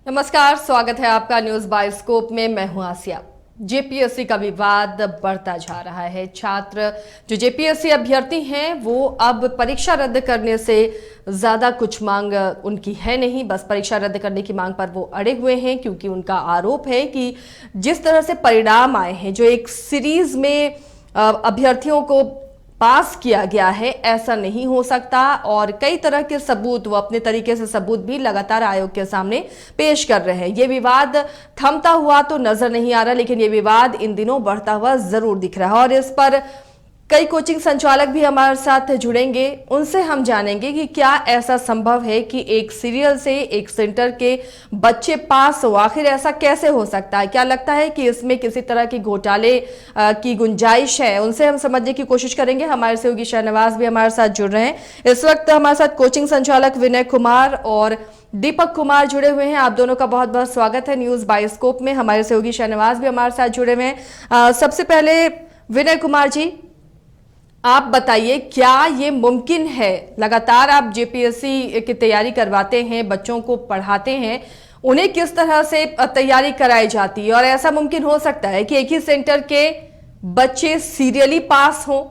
नमस्कार, स्वागत है आपका न्यूज बायोस्कोप में। मैं हूं आसिया। जेपीएससी का विवाद बढ़ता जा रहा है। छात्र जो जेपीएससी अभ्यर्थी हैं वो अब परीक्षा रद्द करने से ज्यादा कुछ मांग उनकी है नहीं, बस परीक्षा रद्द करने की मांग पर वो अड़े हुए हैं, क्योंकि उनका आरोप है कि जिस तरह से परिणाम आए हैं, जो एक सीरीज में अभ्यर्थियों को पास किया गया है, ऐसा नहीं हो सकता। और कई तरह के सबूत, वो अपने तरीके से सबूत भी लगातार आयोग के सामने पेश कर रहे हैं। ये विवाद थमता हुआ तो नजर नहीं आ रहा, लेकिन ये विवाद इन दिनों बढ़ता हुआ जरूर दिख रहा है। और इस पर कई कोचिंग संचालक भी हमारे साथ जुड़ेंगे, उनसे हम जानेंगे कि क्या ऐसा संभव है कि एक सीरियल से एक सेंटर के बच्चे पास हो। आखिर ऐसा कैसे हो सकता है? क्या लगता है कि इसमें किसी तरह की घोटाले की गुंजाइश है? उनसे हम समझने की कोशिश करेंगे। हमारे सहयोगी शहनवाज भी हमारे साथ जुड़ रहे हैं। इस वक्त हमारे साथ कोचिंग संचालक विनय कुमार और दीपक कुमार जुड़े हुए हैं। आप दोनों का बहुत बहुत स्वागत है न्यूज बायोस्कोप में। हमारे सहयोगी शहनवाज भी हमारे साथ जुड़े हुए हैं। सबसे पहले विनय कुमार जी, आप बताइए, क्या ये मुमकिन है? लगातार आप जेपीएससी की तैयारी करवाते हैं, बच्चों को पढ़ाते हैं, उन्हें किस तरह से तैयारी कराई जाती है, और ऐसा मुमकिन हो सकता है कि एक ही सेंटर के बच्चे सीरियली पास हों?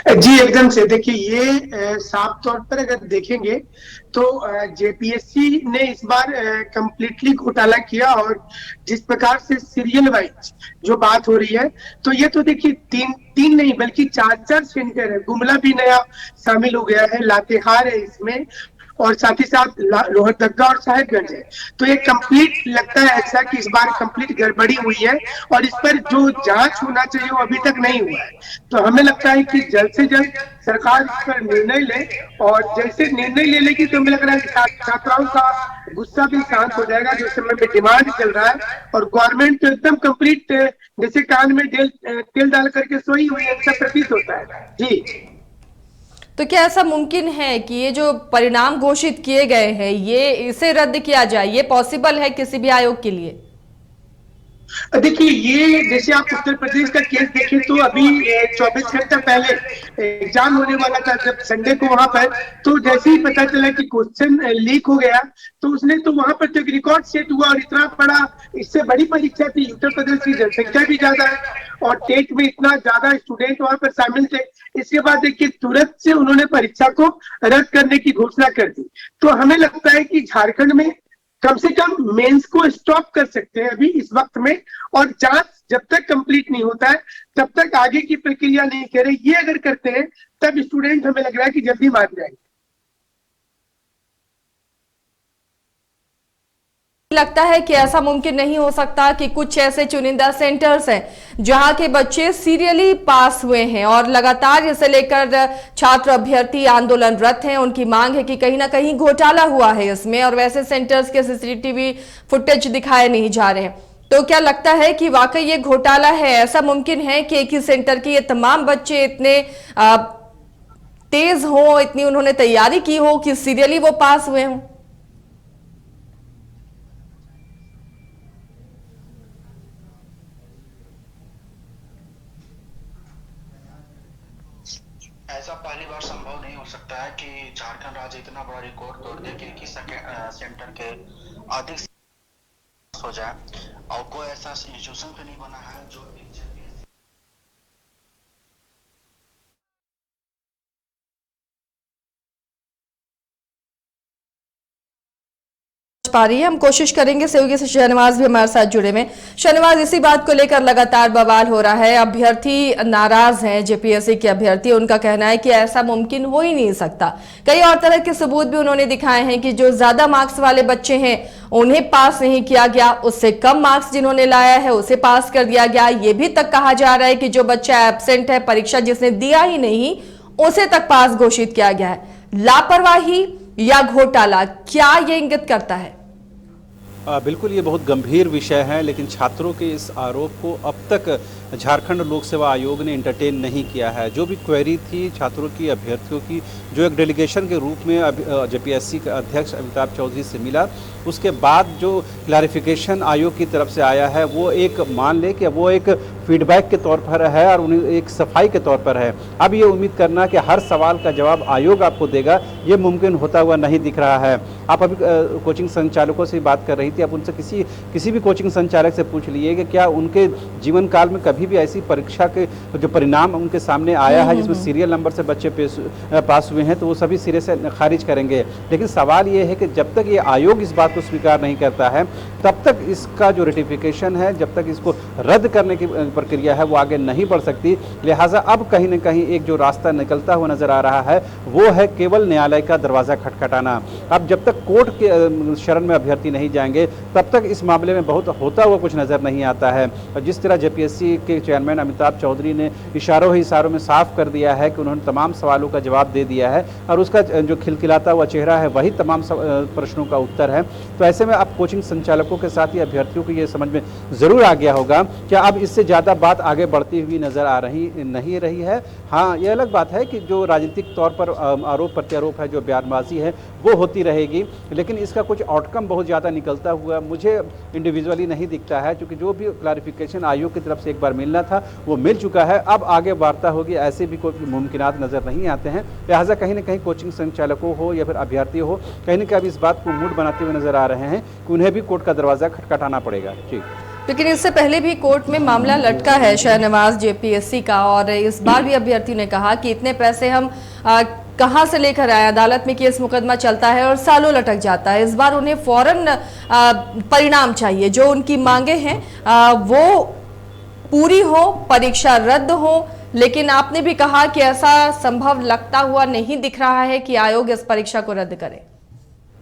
जी एकदम से। देखिए, ये साफ तौर पर अगर देखेंगे तो जेपीएससी ने इस बार कंप्लीटली घोटाला किया। और जिस प्रकार से सीरियल वाइज जो बात हो रही है, तो ये तो देखिए तीन तीन नहीं बल्कि चार चार सेंटर है। गुमला भी नया शामिल हो गया है, लातेहार है इसमें, और साथ ही साथ लोहरदगा और साहेबगंज है। तो ये कंप्लीट लगता है ऐसा कि इस बार कंप्लीट गड़बड़ी हुई है, और इस पर जो जांच होना चाहिए वो अभी तक नहीं हुआ है। तो हमें लगता है कि जल्द से जल्द सरकार इस पर निर्णय ले, और जैसे निर्णय ले लेगी तो हमें लग रहा है कि छात्राओं का गुस्सा भी शांत हो जाएगा, जो समय में डिमांड चल रहा है। और गवर्नमेंट तो एकदम कंप्लीट जैसे कान में तेल डाल करके सोई हुई ऐसा प्रतीत होता है। जी, तो क्या ऐसा मुमकिन है कि ये जो परिणाम घोषित किए गए हैं, ये इसे रद्द किया जाए? ये पॉसिबल है किसी भी आयोग के लिए? देखिए, ये जैसे आप उत्तर प्रदेश का केस देखें तो अभी 24 घंटा पहले एग्जाम होने वाला था, जब संडे को वहां पर, तो जैसे ही पता चला कि क्वेश्चन लीक हो गया, तो उसने तो वहां पर तो एक रिकॉर्ड सेट हुआ। और इतना बड़ा, इससे बड़ी परीक्षा थी, उत्तर प्रदेश की जनसंख्या भी ज्यादा है और टेट में इतना ज्यादा स्टूडेंट वहां पर शामिल थे। इसके बाद देखिए तुरंत से उन्होंने परीक्षा को रद्द करने की घोषणा कर दी। तो हमें लगता है कि झारखंड में कम से कम मेंस को स्टॉप कर सकते हैं अभी इस वक्त में, और जांच जब तक कंप्लीट नहीं होता है तब तक आगे की प्रक्रिया नहीं करें। ये अगर करते हैं तब स्टूडेंट, हमें लग रहा है कि जल्दी मान जाएंगे। लगता है कि ऐसा मुमकिन नहीं हो सकता कि कुछ ऐसे चुनिंदा सेंटर्स हैं जहां के बच्चे सीरियली पास हुए हैं और लगातार इसे लेकर छात्र अभ्यर्थी आंदोलनरत हैं। उनकी मांग है कि कहीं ना कहीं घोटाला हुआ है इसमें, और वैसे सेंटर्स के सीसीटीवी फुटेज दिखाए नहीं जा रहे हैं। तो क्या लगता है कि वाकई ये घोटाला है? ऐसा मुमकिन है कि एक ही सेंटर के ये तमाम बच्चे इतने तेज हों, इतनी उन्होंने तैयारी की हो कि सीरियली वो पास हुए हों? ऐसा पहली बार संभव नहीं हो सकता है कि झारखंड राज्य इतना बड़ा रिकॉर्ड तोड़ दे कि सेंटर के अधिक हो जाए, और कोई ऐसा इंस्टीट्यूशन भी नहीं बना है जो पा रही है। हम कोशिश करेंगे। सहयोगी से शहनवाज भी हमारे साथ जुड़े में। शहनवाज, इसी बात को लेकर लगातार बवाल हो रहा है, अभ्यर्थी नाराज हैं, जेपीएससी के अभ्यर्थी। उनका कहना है कि ऐसा मुमकिन हो ही नहीं सकता। कई और तरह के सबूत भी उन्होंने दिखाए हैं कि जो ज्यादा मार्क्स वाले बच्चे हैं उन्हें पास नहीं किया गया, उससे कम मार्क्स जिन्होंने लाया है उसे पास कर दिया गया। ये भी तक कहा जा रहा है कि जो बच्चा एब्सेंट है, परीक्षा जिसने दिया ही नहीं, उसे तक पास घोषित किया गया है। लापरवाही या घोटाला, क्या ये इंगित करता है? बिल्कुल, ये बहुत गंभीर विषय है, लेकिन छात्रों के इस आरोप को अब तक झारखंड लोक सेवा आयोग ने एंटरटेन नहीं किया है। जो भी क्वेरी थी छात्रों की, अभ्यर्थियों की, जो एक डेलीगेशन के रूप में जेपीएससी के अध्यक्ष अमिताभ चौधरी से मिला, उसके बाद जो क्लैरिफिकेशन आयोग की तरफ से आया है, वो एक मान ले कि वो एक फीडबैक के तौर पर है और उन्हें एक सफाई के तौर पर है। अब ये उम्मीद करना कि हर सवाल का जवाब आयोग आपको देगा, ये मुमकिन होता हुआ नहीं दिख रहा है। आप अभी कोचिंग संचालकों से बात कर रही थी, आप उनसे किसी भी कोचिंग संचालक से पूछ लिए कि क्या उनके जीवन काल में कभी भी ऐसी परीक्षा के जो परिणाम उनके सामने आया है जिसमें सीरियल नंबर से बच्चे पास हुए हैं, तो वो सभी सिरे से खारिज करेंगे। लेकिन सवाल ये है कि जब तक ये आयोग इस बात को स्वीकार नहीं करता है, तब तक इसका जो रेटिफिकेशन है, जब तक इसको रद्द करने की प्रक्रिया है, वो आगे नहीं बढ़ सकती। लिहाजा अब कहीं न कहीं एक जो रास्ता निकलता हुआ नजर आ रहा है वो है केवल न्यायालय का दरवाजा खटखटाना। अब जब तक कोर्ट के शरण में अभ्यर्थी नहीं जाएंगे, तब तक इस मामले में बहुत होता हुआ कुछ नजर नहीं आता है। जिस तरह जेपीएससी के चेयरमैन अमिताभ चौधरी ने इशारों ही इशारों में साफ कर दिया है कि उन्होंने तमाम सवालों का जवाब दे दिया है और उसका जो खिलखिलाता हुआ चेहरा है वही तमाम प्रश्नों का उत्तर है। तो ऐसे में अब कोचिंग संचालकों के साथ ही अभ्यर्थियों को ये समझ में जरूर आ गया होगा कि अब इससे ज़्यादा बात आगे बढ़ती हुई नजर आ नहीं रही है। हाँ, ये अलग बात है कि जो राजनीतिक तौर पर आरोप प्रत्यारोप है, जो बयानबाजी है, वो होती रहेगी, लेकिन इसका कुछ आउटकम बहुत ज़्यादा निकलता हुआ मुझे इंडिविजुअली नहीं दिखता है, क्योंकि जो भी क्लैरिफिकेशन आयोग की तरफ से एक बार मिलना था वो मिल चुका है। अब आगे वार्ता होगी, ऐसे भी कोई मुमकिनात नज़र नहीं आते हैं। लिहाजा कहीं ना कहीं कोचिंग संचालकों हो या फिर अभ्यर्थी हो, कहीं ना कहीं अब इस बात को मूड बनाते हुए नजर आ रहे हैं कि उन्हें भी कोर्ट का दरवाज़ा खटखटाना पड़ेगा। जी, लेकिन इससे पहले भी कोर्ट में मामला लटका है शहनवाज जेपीएससी का, और इस बार भी अभ्यर्थी ने कहा कि इतने पैसे हम कहां से लेकर आए, अदालत में केस मुकदमा चलता है और सालों लटक जाता है। इस बार उन्हें फौरन परिणाम चाहिए, जो उनकी मांगे हैं वो पूरी हो, परीक्षा रद्द हो। लेकिन आपने भी कहा कि ऐसा संभव लगता हुआ नहीं दिख रहा है कि आयोग इस परीक्षा को रद्द करे।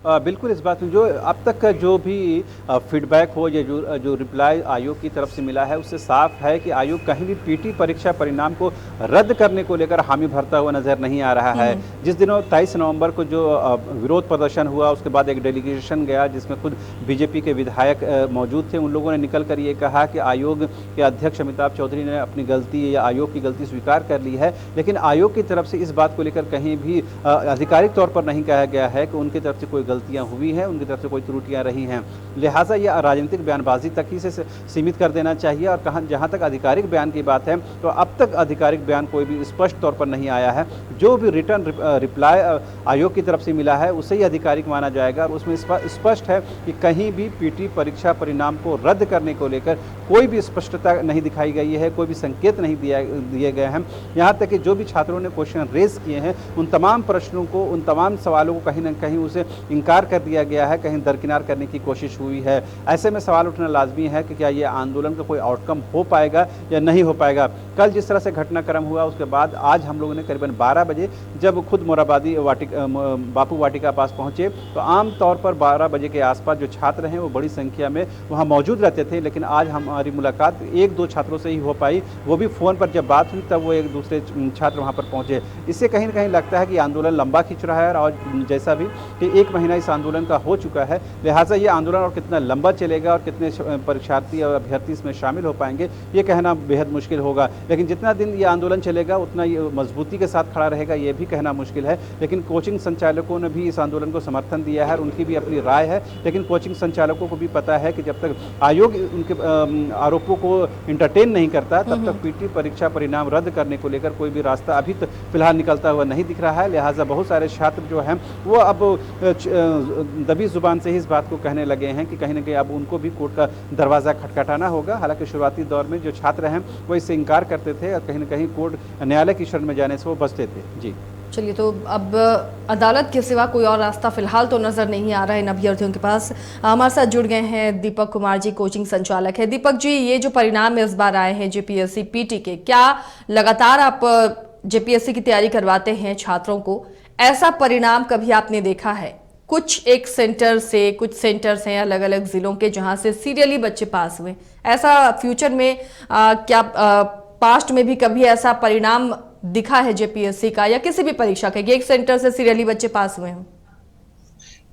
बिल्कुल, इस बात में जो अब तक का जो भी फीडबैक हो या जो रिप्लाई आयोग की तरफ से मिला है, उससे साफ है कि आयोग कहीं भी पीटी परीक्षा परिणाम को रद्द करने को लेकर हामी भरता हुआ नजर नहीं आ रहा है। जिस दिनों 23 नवंबर को जो विरोध प्रदर्शन हुआ, उसके बाद एक डेलीगेशन गया जिसमें खुद बीजेपी के विधायक मौजूद थे। उन लोगों ने निकल कर ये कहा कि आयोग के अध्यक्ष अमिताभ चौधरी ने अपनी गलती या आयोग की गलती स्वीकार कर ली है, लेकिन आयोग की तरफ से इस बात को लेकर कहीं भी आधिकारिक तौर पर नहीं कहा गया है कि उनकी तरफ से कोई गलतियां हुई हैं, उनकी तरफ से कोई त्रुटियां रही हैं। लिहाजा ये राजनीतिक बयानबाजी तक ही से सीमित कर देना चाहिए। और जहां तक आधिकारिक बयान की बात है, तो अब तक आधिकारिक बयान कोई भी स्पष्ट तौर पर नहीं आया है। जो भी रिटर्न रिप्लाई आयोग की तरफ से मिला है उसे ही आधिकारिक माना जाएगा, और उसमें स्पष्ट है कि कहीं भी पीटी परीक्षा परिणाम को रद्द करने को लेकर कोई भी स्पष्टता नहीं दिखाई गई है, कोई भी संकेत नहीं दिए गए हैं। यहाँ तक कि जो भी छात्रों ने क्वेश्चन रेज किए हैं, उन तमाम प्रश्नों को, उन तमाम सवालों को कहीं ना कहीं उसे इनकार कर दिया गया है, कहीं दरकिनार करने की कोशिश हुई है। ऐसे में सवाल उठना लाजमी है कि क्या ये आंदोलन का कोई आउटकम हो पाएगा या नहीं हो पाएगा। कल जिस तरह से घटनाक्रम हुआ, उसके बाद आज हम लोगों ने करीबन 12 बजे जब खुद मोराबादी बापू वाटिका पास पहुंचे, तो आम तौर पर 12 बजे के आसपास जो छात्र हैं वो बड़ी संख्या में वहां मौजूद रहते थे। लेकिन आज हमारी मुलाकात 1-2 छात्रों से ही हो पाई, वो भी फ़ोन पर जब बात हुई तब वो एक दूसरे छात्र वहाँ पर पहुँचे। इससे कहीं ना कहीं लगता है कि आंदोलन लंबा खिंच रहा है, और जैसा भी कि 1 महीना इस आंदोलन का हो चुका है। लिहाजा ये आंदोलन और कितना लंबा चलेगा और कितने परीक्षार्थी और अभ्यर्थी इसमें शामिल हो पाएंगे, ये कहना बेहद मुश्किल होगा। लेकिन जितना दिन ये आंदोलन चलेगा उतना ये मजबूती के साथ खड़ा रहेगा, ये भी कहना मुश्किल है। लेकिन कोचिंग संचालकों ने भी इस आंदोलन को समर्थन दिया है, उनकी भी अपनी राय है। लेकिन कोचिंग संचालकों को भी पता है कि जब तक आयोग उनके आरोपों को इंटरटेन नहीं करता, तब तक पीटी परीक्षा परिणाम रद्द करने को लेकर कोई भी रास्ता अभी तो फिलहाल निकलता हुआ नहीं दिख रहा है। लिहाजा बहुत सारे छात्र जो हैं वो अब दबी जुबान से ही इस बात को कहने लगे हैं कि कहीं ना कहीं अब उनको भी कोर्ट का दरवाज़ा खटखटाना होगा। हालांकि शुरुआती दौर में जो छात्र हैं वो इससे इनकार करते थे और कहीं ना कहीं कोर्ट न्यायालय की शरण में जाने से वो बचते थे। जी चलिए, तो अब अदालत के सिवा कोई और रास्ता फिलहाल तो नजर नहीं आ रहा है इन अभ्यर्थियों के पास। हमारे साथ जुड़ गए हैं दीपक कुमार जी, कोचिंग संचालक है। दीपक जी, ये जो परिणाम इस बार आए हैं जेपीएससी पीटी के, क्या लगातार आप जेपीएससी की तैयारी करवाते हैं छात्रों को, ऐसा परिणाम कभी आपने देखा है? कुछ एक सेंटर से, कुछ सेंटर्स हैं अलग अलग जिलों के जहां से सीरियली बच्चे पास हुए, ऐसा फ्यूचर में क्या पास्ट में भी कभी ऐसा परिणाम दिखा है जेपीएससी का या किसी भी परीक्षा का, एक सेंटर से सीरियली बच्चे पास हुए हैं?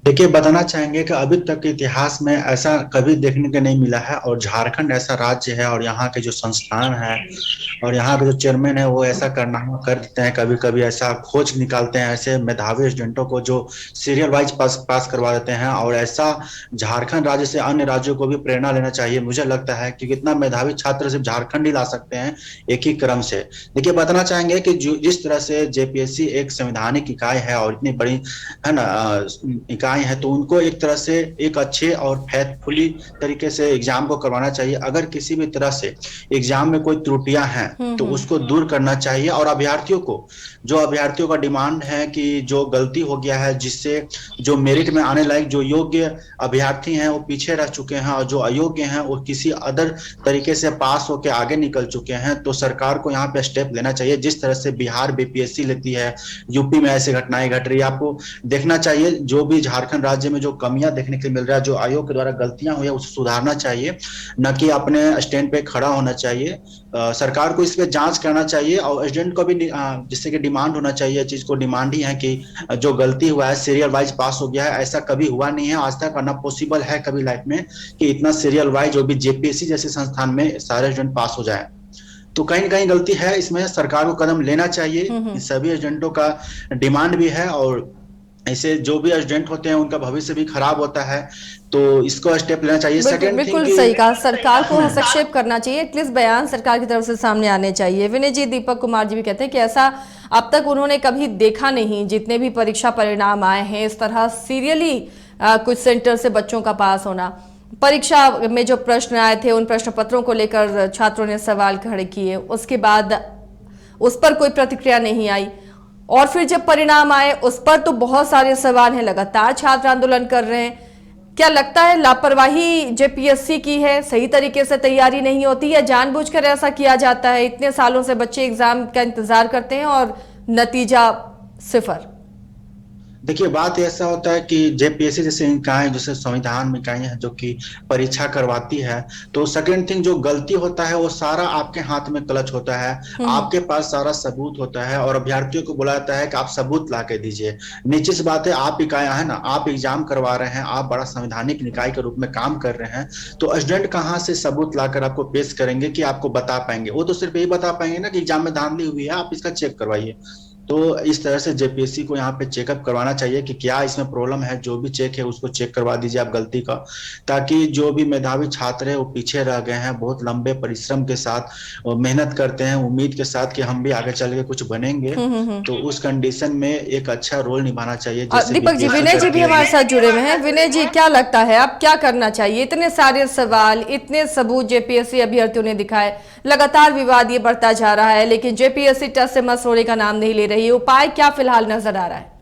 देखिए, बताना चाहेंगे कि अभी तक के इतिहास में ऐसा कभी देखने को नहीं मिला है, और झारखंड ऐसा राज्य है और यहाँ के जो संस्थान है और यहाँ के जो चेयरमैन है वो ऐसा कारनामा कर देते हैं, कभी कभी ऐसा खोज निकालते हैं ऐसे मेधावी स्टूडेंटों को जो सीरियल वाइज पास करवा देते हैं, और ऐसा झारखंड राज्य से अन्य राज्यों को भी प्रेरणा लेना चाहिए। मुझे लगता है कि इतना मेधावी छात्र सिर्फ झारखंड ही ला सकते हैं एक ही क्रम से। देखिए, बताना चाहेंगे कि जिस तरह से जेपीएससी एक संवैधानिक इकाई है और इतनी बड़ी है ना इकाई है, तो उनको एक तरह से एक अच्छे और फेथफुली तरीके से एग्जाम को करवाना चाहिए। अगर किसी भी तरह से एग्जाम में कोई त्रुटियां हैं तो उसको दूर करना चाहिए, और अभ्यर्थियों का डिमांड है कि जो गलती हो गया है जिससे जो मेरिट में आने लायक जो योग्य अभ्यर्थी हैं वो पीछे रह चुके हैं, और जो अयोग्य हैं वो किसी अदर तरीके से पास होकर आगे निकल चुके हैं, तो सरकार को यहाँ पे स्टेप लेना चाहिए। जिस तरह से बिहार बीपीएससी लेती है, यूपी में ऐसी घटनाएं घट रही है, आपको देखना चाहिए। जो भी झारखंड राज्य में जो कमियां देखने के लिए मिल रहा है, जो आयोग के द्वारा गलतियां हुई है उसे सुधारना चाहिए, न कि अपने स्टैंड पे खड़ा होना चाहिए। सरकार को इस पे जांच करना चाहिए, और एजेंट को भी जिससे कि डिमांड होना चाहिए, चीज को डिमांड ही है कि जो गलती हुआ है सीरियल वाइज पास हो गया है, ऐसा कभी हुआ नहीं है आज तक, और ना पॉसिबल है कभी लाइफ में कि इतना सीरियल वाइज जो भी जेपीएससी जैसे संस्थान में सारे स्टूडेंट पास हो जाए। तो कहीं न कहीं गलती है, इसमें सरकार को कदम लेना चाहिए। सभी एजेंटों का डिमांड भी है, और ऐसे जो भी एजेंट होते हैं उनका भविष्य भी खराब होता है, तो इसको स्टेप लेना चाहिए। सेकंड बिल्कुल सही कहा, सरकार को हस्तक्षेप करना चाहिए, एटलीस्ट बयान सरकार की तरफ से सामने आने चाहिए। विनय जी, दीपक कुमार जी भी कहते हैं कि ऐसा अब तक उन्होंने कभी देखा नहीं, जितने भी परीक्षा परिणाम आए हैं इस तरह सीरियली कुछ सेंटर से बच्चों का पास होना। परीक्षा में जो प्रश्न आए थे उन प्रश्न पत्रों को लेकर छात्रों ने सवाल खड़े किए, उसके बाद उस पर कोई प्रतिक्रिया नहीं आई, और फिर जब परिणाम आए उस पर तो बहुत सारे सवाल हैं, लगातार छात्र आंदोलन कर रहे हैं। क्या लगता है लापरवाही जेपीएससी की है, सही तरीके से तैयारी नहीं होती, या जानबूझकर ऐसा किया जाता है? इतने सालों से बच्चे एग्जाम का इंतजार करते हैं और नतीजा सिफर। देखिए, बात ऐसा होता है कि जेपीएससी जैसे इकाई, जैसे संविधान में इकाई है जो कि परीक्षा करवाती है, तो सेकंड थिंग जो गलती होता है वो सारा आपके हाथ में क्लच होता है, आपके पास सारा सबूत होता है, और अभ्यर्थियों को बोला जाता है कि आप सबूत ला के दीजिए। निश्चित सी बात है, आप इकाई है ना, आप एग्जाम करवा रहे हैं, आप बड़ा संवैधानिक निकाय के रूप में काम कर रहे हैं, तो स्टूडेंट कहाँ से सबूत लाकर आपको पेश करेंगे कि आपको बता पाएंगे? वो तो सिर्फ यही बता पाएंगे ना कि एग्जाम में धांधली हुई है, आप इसका चेक करवाइए। तो इस तरह से जेपीएससी को यहाँ पे चेकअप करवाना चाहिए कि क्या इसमें प्रॉब्लम है, जो भी चेक है उसको चेक करवा दीजिए आप गलती का, ताकि जो भी मेधावी छात्र है वो पीछे रह गए हैं, बहुत लंबे परिश्रम के साथ मेहनत करते हैं उम्मीद के साथ कि हम भी आगे चल के कुछ बनेंगे, तो उस कंडीशन में एक अच्छा रोल निभाना चाहिए। दीपक जी, विनय जी भी हमारे साथ जुड़े हुए हैं। विनय जी, क्या लगता है अब क्या करना चाहिए? इतने सारे सवाल, इतने सबूत जेपीएससी अभ्यर्थियों ने दिखाए, लगातार विवाद ये बढ़ता जा रहा है, लेकिन जेपीएससी टस से मस होने का नाम नहीं ले रही। उपाय क्या फिलहाल नजर आ रहा है?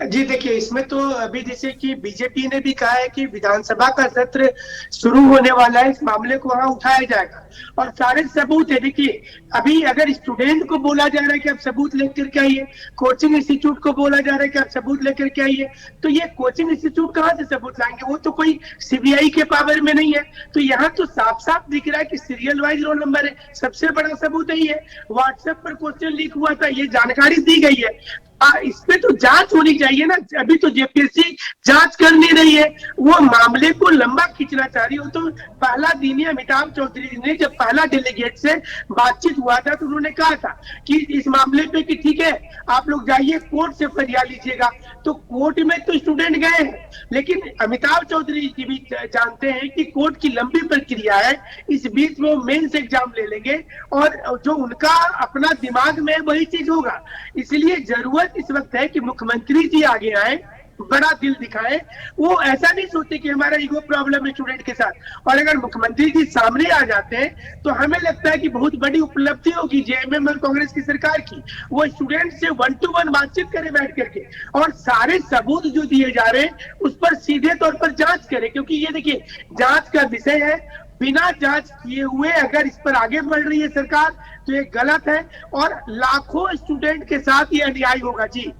जी देखिए, इसमें तो अभी जैसे कि बीजेपी ने भी कहा है कि विधानसभा का सत्र शुरू होने वाला है, इस मामले को वहां उठाया जाएगा और सारे सबूत है। देखिए, अभी अगर स्टूडेंट को बोला जा रहा है कि आप सबूत लेकर के आइए, कोचिंग इंस्टीट्यूट को बोला जा रहा है कि आप सबूत लेकर के आइए, तो ये कोचिंग इंस्टीट्यूट कहाँ से सबूत लाएंगे? वो तो कोई सीबीआई के पावर में नहीं है। तो यहाँ तो साफ साफ दिख रहा है कि सीरियल वाइज रोल नंबर है, सबसे बड़ा सबूत यही है। व्हाट्सएप पर क्वेश्चन लीक हुआ था, ये जानकारी दी गई है। इसमें तो जांच होनी चाहिए ना, अभी तो जेपीएससी जांच कर नहीं रही है, वो मामले को लंबा खींचना चाह रही हो। तो पहला दिन ही अमिताभ चौधरी ने जब पहला डेलीगेट से बातचीत हुआ था तो उन्होंने कहा था कि इस मामले पे कि ठीक है आप लोग जाइए कोर्ट से फरियाद लीजिएगा, तो कोर्ट में तो स्टूडेंट गए हैं, लेकिन अमिताभ चौधरी जी भी जानते हैं कि कोर्ट की लंबी प्रक्रिया है, इस बीच में वो मेंस एग्जाम ले लेंगे और जो उनका अपना दिमाग में वही चीज होगा। इसलिए जरूरत इस वक्त है कि मुख्यमंत्री जी आगे आए, बड़ा दिल दिखाए, वो ऐसा नहीं सोचते कि हमारा ईगो प्रॉब्लम है स्टूडेंट के साथ। और अगर मुख्यमंत्री जी सामने आ जाते हैं तो हमें लगता है कि बहुत बड़ी उपलब्धि होगी जेएमएम और कांग्रेस की सरकार की। वो स्टूडेंट से 1-to-1 बातचीत करे बैठ करके, और सारे सबूत जो दिए जा रहे हैं उस पर सीधे तौर पर जांच करे, क्योंकि ये देखिए जांच का विषय है। बिना जांच किए हुए अगर इस पर आगे बढ़ रही है सरकार तो ये गलत है, और लाखों स्टूडेंट के साथ ये अन्याय होगा। जी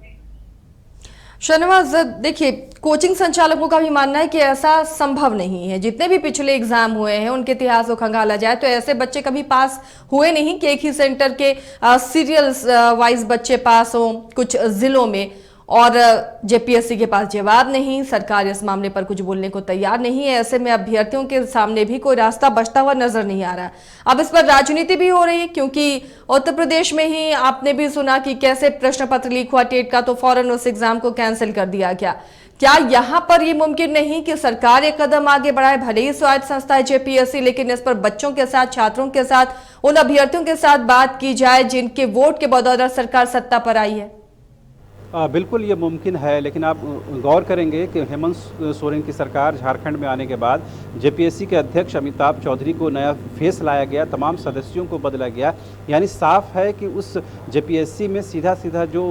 शाहनवाज, देखिए कोचिंग संचालकों का भी मानना है कि ऐसा संभव नहीं है। जितने भी पिछले एग्जाम हुए हैं उनके इतिहास को खंगाला जाए तो ऐसे बच्चे कभी पास हुए नहीं कि एक ही सेंटर के सीरियल वाइज बच्चे पास हों कुछ जिलों में, और जेपीएससी के पास जवाब नहीं, सरकार इस मामले पर कुछ बोलने को तैयार नहीं है। ऐसे में अभ्यर्थियों के सामने भी कोई रास्ता बचता हुआ नजर नहीं आ रहा। अब इस पर राजनीति भी हो रही है, क्योंकि उत्तर प्रदेश में ही आपने भी सुना कि कैसे प्रश्न पत्र लीक हुआ टेट का, तो फौरन उस एग्जाम को कैंसिल कर दिया गया। क्या यहाँ पर ये मुमकिन नहीं कि सरकार एक कदम आगे बढ़ाए? भले ही स्वायत्त संस्था है जेपीएससी, लेकिन इस पर बच्चों के साथ, छात्रों के साथ, उन अभ्यर्थियों के साथ बात की जाए जिनके वोट के बदौलत सरकार सत्ता पर आई है। बिल्कुल ये मुमकिन है, लेकिन आप गौर करेंगे कि हेमंत सोरेन की सरकार झारखंड में आने के बाद जेपीएससी के अध्यक्ष अमिताभ चौधरी को नया फेस लाया गया, तमाम सदस्यों को बदला गया। यानी साफ है कि उस जेपीएससी में सीधा सीधा जो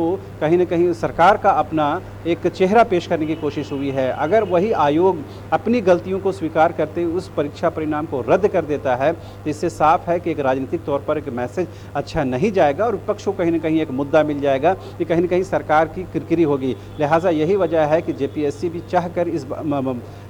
कहीं ना कहीं सरकार का अपना एक चेहरा पेश करने की कोशिश हुई है। अगर वही आयोग अपनी गलतियों को स्वीकार करते हुए उस परीक्षा परिणाम को रद्द कर देता है, तो इससे साफ है कि एक राजनीतिक तौर पर एक मैसेज अच्छा नहीं जाएगा और विपक्ष को कहीं ना कहीं एक मुद्दा मिल जाएगा कि कहीं ना कहीं सरकार की किरकिरी होगी। लिहाजा यही वजह है कि जेपीएससी भी चाहकर इस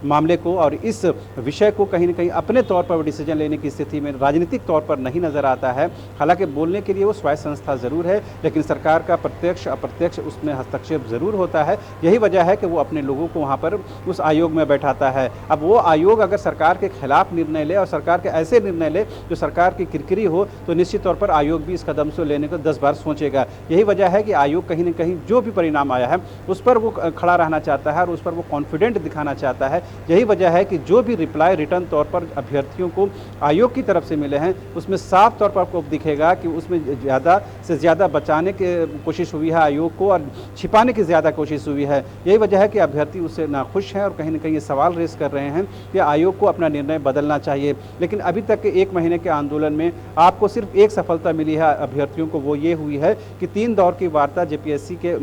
मामले को और इस विषय को कहीं ना कहीं अपने तौर पर डिसीजन लेने की स्थिति में राजनीतिक तौर पर नहीं नजर आता है। हालांकि बोलने के लिए वो स्वायत्त संस्था जरूर है, लेकिन सरकार का प्रत्यक्ष अप्रत्यक्ष उसमें हस्तक्षेप जरूर होता है। यही वजह है कि वो अपने लोगों को वहाँ पर उस आयोग में बैठाता है। अब वो आयोग अगर सरकार के खिलाफ निर्णय ले और सरकार के ऐसे निर्णय ले जो सरकार की किरकिरी हो, तो निश्चित तौर पर आयोग भी इस कदम से लेने को 10 बार सोचेगा। यही वजह है कि आयोग कहीं ना कहीं जो भी परिणाम आया है उस पर वो खड़ा रहना चाहता है और उस पर वो कॉन्फिडेंट दिखाना चाहता है। यही वजह है कि जो भी रिप्लाई रिटर्न तौर पर अभ्यर्थियों को आयोग की तरफ से मिले हैं, उसमें साफ तौर पर आपको दिखेगा कि उसमें ज़्यादा से ज़्यादा बचाने की कोशिश हुई है आयोग को और छिपाने की ज़्यादा कोशिश हुई है। यही वजह है कि अभ्यर्थी उससे नाखुश हैं और कहीं ना कहीं ये सवाल रेस कर रहे हैं कि आयोग को अपना निर्णय बदलना चाहिए। लेकिन अभी तक के 1 महीने के आंदोलन में आपको सिर्फ एक सफलता मिली है अभ्यर्थियों को, वो ये हुई है कि 3 दौर की वार्ता जेपीएससी के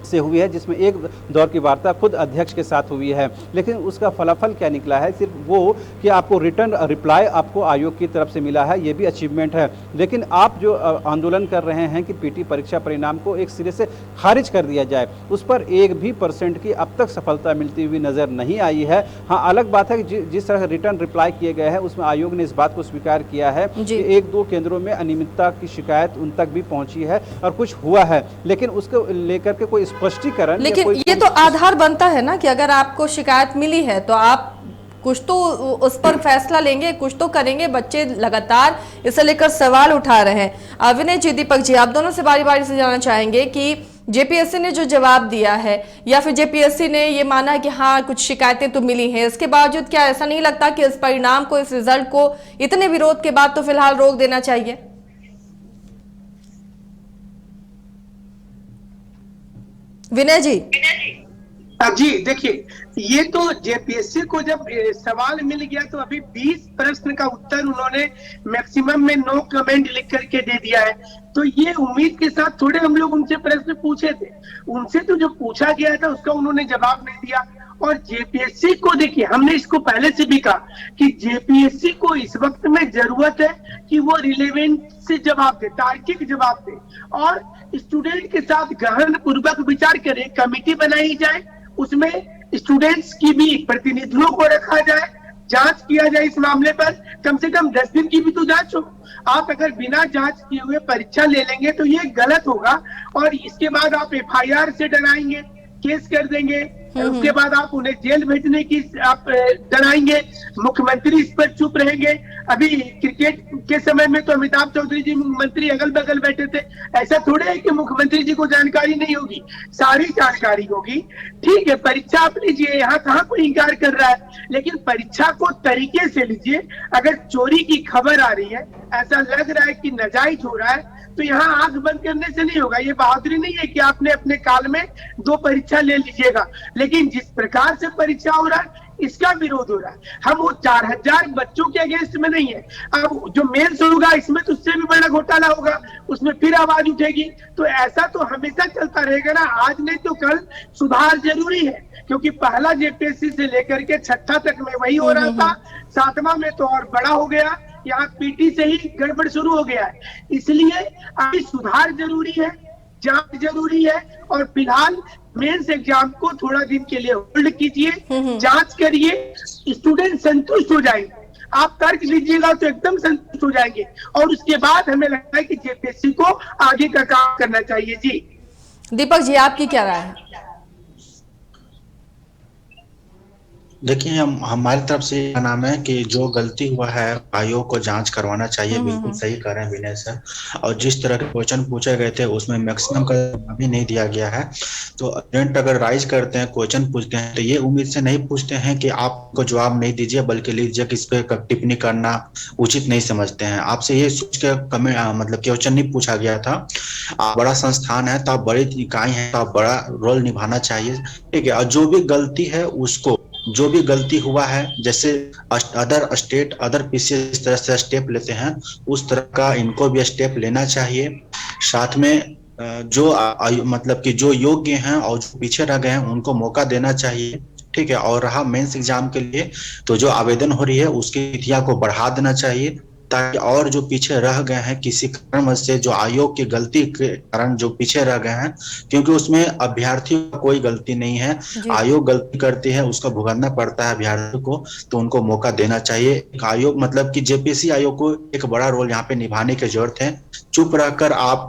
से हुई है, जिसमें एक दौर की वार्ता खुद अध्यक्ष के साथ हुई है। लेकिन उसका फलाफल क्या निकला है? सिर्फ वो कि आपको रिटर्न रिप्लाई आपको आयोग की तरफ से मिला है, ये भी अचीवमेंट है। लेकिन आप जो आंदोलन कर रहे हैं कि पीटी परीक्षा परिणाम को एक सिरे से खारिज कर दिया जाए, उस पर 1% की अब तक सफलता मिलती हुई नजर नहीं आई है। हाँ, अलग बात है कि जिस तरह रिटर्न रिप्लाई किए गए हैं उसमें आयोग ने इस बात को स्वीकार किया है कि 1-2 केंद्रों में अनियमितता की शिकायत उन तक भी पहुंची है और कुछ हुआ है, लेकिन उसको लेकर के कोई स्पष्टीकरण। लेकिन ये तो आधार बनता है ना कि अगर आपको शिकायत मिली है तो आप कुछ तो उस पर फैसला लेंगे, कुछ तो करेंगे। बच्चे लगातार इसे लेकर सवाल उठा रहे हैं। विनय जी, दीपक जी, आप दोनों से बारी बारी से जानना चाहेंगे कि जेपीएससी ने जो जवाब दिया है या फिर जेपीएससी ने ये माना कि हाँ कुछ शिकायतें तो मिली हैं, इसके बावजूद क्या ऐसा नहीं लगता कि इस परिणाम को, इस रिजल्ट को इतने विरोध के बाद तो फिलहाल रोक देना चाहिए? विनय जी। जी देखिए, ये तो जेपीएससी को जब सवाल मिल गया तो अभी 20 प्रश्न का उत्तर उन्होंने मैक्सिमम में नो कमेंट लिख करके दे दिया है। तो ये उम्मीद के साथ थोड़े हम लोग उनसे प्रश्न पूछे थे, उनसे तो जो पूछा गया था उसका उन्होंने जवाब नहीं दिया। और जेपीएससी को देखिए, हमने इसको पहले से भी कहा कि जेपीएससी को इस वक्त में जरूरत है कि वो रिलेवेंट से जवाब दे, तार्किक जवाब दे और स्टूडेंट के साथ गहन पूर्वक विचार करे। कमेटी बनाई जाए, उसमें स्टूडेंट्स की भी प्रतिनिधियों को रखा जाए, जांच किया जाए इस मामले पर। कम से कम 10 दिन की भी तो जांच हो। आप अगर बिना जांच किए हुए परीक्षा ले लेंगे तो ये गलत होगा और इसके बाद आप एफआईआर से डराएंगे, केस कर देंगे, उसके बाद आप उन्हें जेल भेजने की आप डराएंगे। मुख्यमंत्री इस पर चुप रहेंगे। अभी क्रिकेट के समय में तो अमिताभ चौधरी जी मंत्री अगल बगल बैठे थे। ऐसा थोड़े है कि मुख्यमंत्री जी को जानकारी नहीं होगी, सारी जानकारी होगी। ठीक है, परीक्षा आप लीजिए, यहाँ कहाँ कोई इंकार कर रहा है, लेकिन परीक्षा को तरीके से लीजिए। अगर चोरी की खबर आ रही है, ऐसा लग रहा है कि नाजायज हो रहा है, तो यहाँ आंख बंद करने से नहीं होगा। ये बहादुरी नहीं है कि आपने अपने काल में 2 परीक्षा ले लीजिएगा, लेकिन जिस प्रकार से परीक्षा हो रहा है इसका विरोध हो रहा है। हम वो 4000 बच्चों के अगेंस्ट में नहीं है। अब जो मेंस होगा इसमें तो उससे भी बड़ा घोटाला होगा, उसमें फिर आवाज उठेगी। तो ऐसा तो हमेशा चलता रहेगा ना, आज नहीं तो कल सुधार जरूरी है, क्योंकि पहला जेपीएससी से लेकर के 6ठा तक में वही हो रहा था, 7वां में तो और बड़ा हो गया, यहाँ पीटी से ही गड़बड़ शुरू हो गया है। इसलिए अभी सुधार जरूरी है, जांच जरूरी है और फिलहाल मेंस एग्जाम को थोड़ा दिन के लिए होल्ड कीजिए, जांच करिए, स्टूडेंट संतुष्ट हो जाएंगे। आप तर्क लीजिएगा तो एकदम संतुष्ट हो जाएंगे और उसके बाद हमें लगता है कि जेपीएससी को आगे का काम करना चाहिए। जी दीपक जी, आपकी क्या राय है? देखिए, हम हमारी तरफ से क्या नाम है कि जो गलती हुआ है आयोग को जांच करवाना चाहिए, बिल्कुल सही कह रहे हैं विनय सर। और जिस तरह के क्वेश्चन पूछे गए थे उसमें मैक्सिमम का जवाब ही नहीं दिया गया है। तो स्टूडेंट अगर राइज करते हैं, क्वेश्चन पूछते हैं, तो ये उम्मीद से नहीं पूछते हैं कि आपको जवाब नहीं दीजिए, बल्कि लीजिए कि इस पे टिप्पणी करना उचित नहीं समझते हैं। आपसे ये सोच के मतलब क्वेश्चन नहीं पूछा गया था। आप बड़ा संस्थान है तो आप बड़ी इकाई है तो आप बड़ा रोल निभाना चाहिए, ठीक है। और जो भी गलती है उसको, जो भी गलती हुआ है, जैसे अदर स्टेट अदर पीसी इस तरह से स्टेप लेते हैं, उस तरह का इनको भी स्टेप लेना चाहिए। साथ में जो मतलब कि जो योग्य हैं और जो पीछे रह गए हैं उनको मौका देना चाहिए, ठीक है। और रहा मेंस एग्जाम के लिए, तो जो आवेदन हो रही है उसकी तिथियां को बढ़ा देना चाहिए, ताकि और जो पीछे रह गए हैं किसी कारण से, जो आयोग की गलती के कारण जो पीछे रह गए हैं, क्योंकि उसमें अभ्यर्थियों का कोई गलती नहीं है, जी। आयोग गलती करती है, उसका भुगतना पड़ता है अभ्यर्थियों को, तो उनको मौका देना चाहिए। एक आयोग मतलब कि जेपीएससी आयोग को एक बड़ा रोल यहाँ पे निभाने की जरूरत है। चुप रहकर आप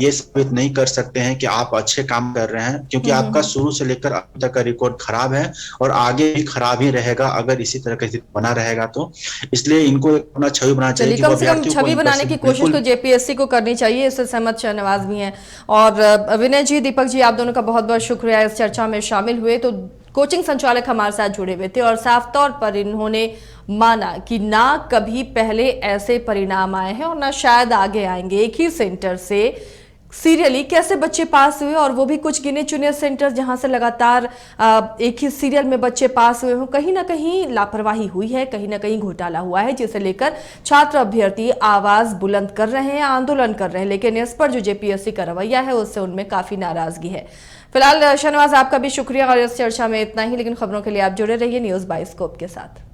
ये साबित नहीं कर सकते हैं कि आप अच्छे काम कर रहे हैं, क्योंकि आपका शुरू से लेकर अब तक का रिकॉर्ड खराब है और आगे भी खराब ही रहेगा अगर इसी तरह का स्थिति बना रहेगा तो। इसलिए इनको अपना छवि बनाना चाहिए चलिए, कि वो कम से कम अभ्यर्थियों को छवि बनाने की कोशिश बिल्कुल। तो जेपीएससी को करनी चाहिए, इससे सहमत शहनवाज भी हैं। और विनय जी, दीपक जी, आप दोनों का बहुत बहुत शुक्रिया इस चर्चा में शामिल हुए। तो कोचिंग संचालक हमारे साथ जुड़े हुए थे और साफ तौर पर इन्होंने माना कि ना कभी पहले ऐसे परिणाम आए हैं और ना शायद आगे आएंगे। एक ही सेंटर से सीरियली कैसे बच्चे पास हुए, और वो भी कुछ गिने चुने सेंटर जहां से लगातार एक ही सीरियल में बच्चे पास हुए हों। कहीं ना कहीं लापरवाही हुई है, कहीं ना कहीं घोटाला हुआ है, जिसे लेकर छात्र अभ्यर्थी आवाज बुलंद कर रहे हैं, आंदोलन कर रहे हैं। लेकिन इस पर जो जेपीएससी का रवैया है उससे उनमें काफी नाराजगी है। फिलहाल शहनवाज, आपका भी शुक्रिया और इस चर्चा में इतना ही, लेकिन खबरों के लिए आप जुड़े रहिए न्यूज़ बाइस्कोप के साथ।